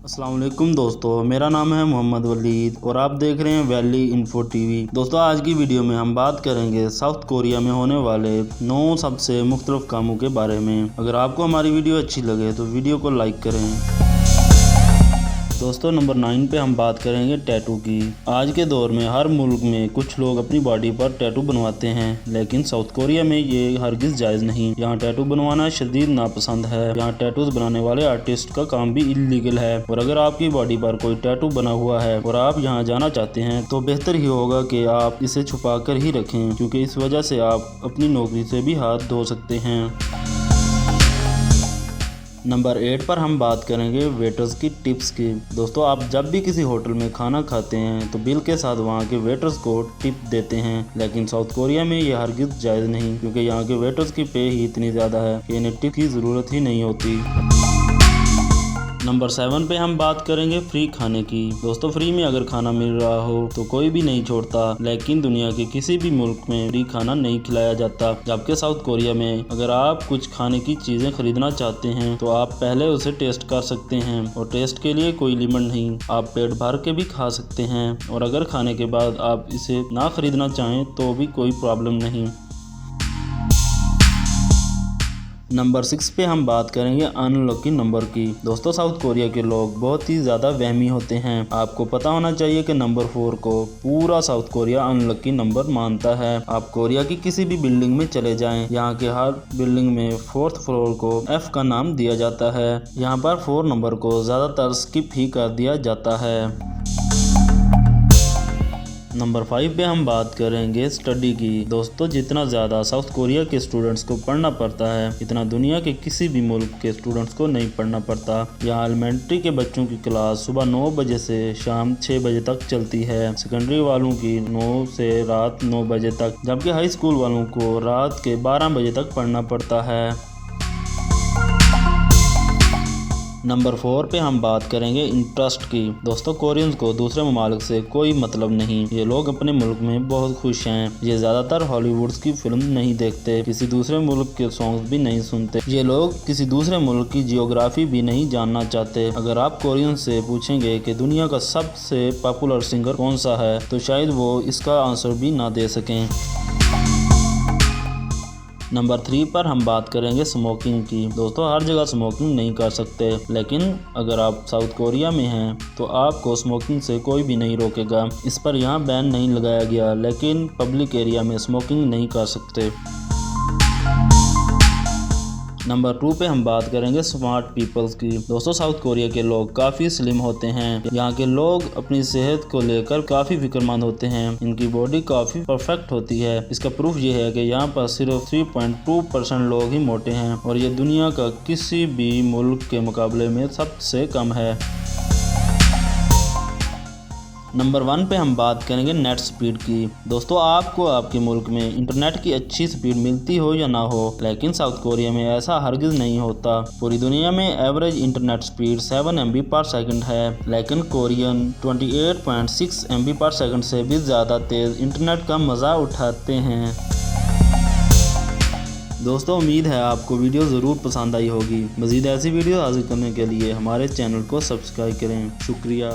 अस्सलाम वालेकुम दोस्तों, मेरा नाम है मोहम्मद वलीद और आप देख रहे हैं वैली इन्फो टीवी। दोस्तों, आज की वीडियो में हम बात करेंगे साउथ कोरिया में होने वाले 9 सबसे मुख्तलिफ कामों के बारे में। अगर आपको हमारी वीडियो अच्छी लगे तो वीडियो को लाइक करें। दोस्तों, नंबर 9 पे हम बात करेंगे टैटू की। आज के दौर में हर मुल्क में कुछ लोग अपनी बॉडी पर टैटू बनवाते हैं, लेकिन साउथ कोरिया में ये हरगिज जायज़ नहीं। यहाँ टैटू बनवाना शदीद नापसंद है। यहाँ टैटूज बनाने वाले आर्टिस्ट का काम भी इलीगल है। और अगर आपकी बॉडी पर कोई टैटू बना हुआ है और आप यहाँ जाना चाहते हैं तो बेहतर ही होगा कि आप इसे छुपा कर ही रखें, क्योंकि इस वजह से आप अपनी नौकरी से भी हाथ धो सकते हैं। नंबर 8 पर हम बात करेंगे वेटर्स की टिप्स की। दोस्तों, आप जब भी किसी होटल में खाना खाते हैं तो बिल के साथ वहाँ के वेटर्स को टिप देते हैं, लेकिन साउथ कोरिया में ये हरगिज जायज़ नहीं, क्योंकि यहाँ के वेटर्स की पे ही इतनी ज़्यादा है कि इन्हें टिप की ज़रूरत ही नहीं होती। नंबर 7 पे हम बात करेंगे फ्री खाने की। दोस्तों, फ्री में अगर खाना मिल रहा हो तो कोई भी नहीं छोड़ता, लेकिन दुनिया के किसी भी मुल्क में फ्री खाना नहीं खिलाया जाता। जबकि साउथ कोरिया में अगर आप कुछ खाने की चीज़ें खरीदना चाहते हैं तो आप पहले उसे टेस्ट कर सकते हैं, और टेस्ट के लिए कोई लिमिट नहीं, आप पेट भर के भी खा सकते हैं। और अगर खाने के बाद आप इसे ना खरीदना चाहें तो भी कोई प्रॉब्लम नहीं। नंबर 6 पे हम बात kरेंगे अनलकी नंबर की। दोस्तों, साउथ कोरिया के लोग बहुत ही ज़्यादा वहमी होते हैं। आपको पता होना चाहिए कि नंबर 4 को पूरा साउथ कोरिया अनलकी नंबर मानता है। आप कोरिया की किसी भी बिल्डिंग में चले जाएं, यहाँ के हर बिल्डिंग में 4th फ्लोर को F का नाम दिया जाता है। यहाँ पर 4 नंबर को ज़्यादातर स्किप ही कर दिया जाता है। नंबर 5 पे हम बात करेंगे स्टडी की। दोस्तों, जितना ज़्यादा साउथ कोरिया के स्टूडेंट्स को पढ़ना पड़ता है, इतना दुनिया के किसी भी मुल्क के स्टूडेंट्स को नहीं पढ़ना पड़ता। यहाँ एलिमेंट्री के बच्चों की क्लास सुबह 9 बजे से शाम 6 बजे तक चलती है। सेकेंडरी वालों की 9 से रात 9 बजे तक, जबकि हाई स्कूल वालों को रात के 12 बजे तक पढ़ना पड़ता है। नंबर 4 पे हम बात करेंगे इंटरेस्ट की। दोस्तों, कोरियंस को दूसरे ममालिक से कोई मतलब नहीं। ये लोग अपने मुल्क में बहुत खुश हैं। ये ज़्यादातर हॉलीवुड की फिल्म नहीं देखते, किसी दूसरे मुल्क के सॉन्ग्स भी नहीं सुनते। ये लोग किसी दूसरे मुल्क की जियोग्राफी भी नहीं जानना चाहते। अगर आप कोरियन से पूछेंगे कि दुनिया का सबसे पॉपुलर सिंगर कौन सा है तो शायद वो इसका आंसर भी ना दे सकें। नंबर 3 पर हम बात करेंगे स्मोकिंग की। दोस्तों, हर जगह स्मोकिंग नहीं कर सकते, लेकिन अगर आप साउथ कोरिया में हैं तो आपको स्मोकिंग से कोई भी नहीं रोकेगा। इस पर यहाँ बैन नहीं लगाया गया, लेकिन पब्लिक एरिया में स्मोकिंग नहीं कर सकते। नंबर 2 पे हम बात करेंगे स्मार्ट पीपल्स की। दोस्तों, साउथ कोरिया के लोग काफ़ी स्लिम होते हैं। यहाँ के लोग अपनी सेहत को लेकर काफ़ी फिक्रमंद होते हैं। इनकी बॉडी काफ़ी परफेक्ट होती है। इसका प्रूफ ये है कि यहाँ पर सिर्फ 3.2% लोग ही मोटे हैं, और ये दुनिया का किसी भी मुल्क के मुकाबले में सबसे कम है। नंबर 1 पे हम बात करेंगे नेट स्पीड की। दोस्तों, आपको आपके मुल्क में इंटरनेट की अच्छी स्पीड मिलती हो या ना हो, लेकिन साउथ कोरिया में ऐसा हरगिज नहीं होता। पूरी दुनिया में एवरेज इंटरनेट स्पीड 7 MB/s है, लेकिन कोरियन 28.6 MB/s से भी ज़्यादा तेज़ इंटरनेट का मज़ा उठाते हैं। दोस्तों, उम्मीद है आपको वीडियो ज़रूर पसंद आई होगी। मज़ीद ऐसी वीडियो हासिल करने के लिए हमारे चैनल को सब्सक्राइब करें। शुक्रिया।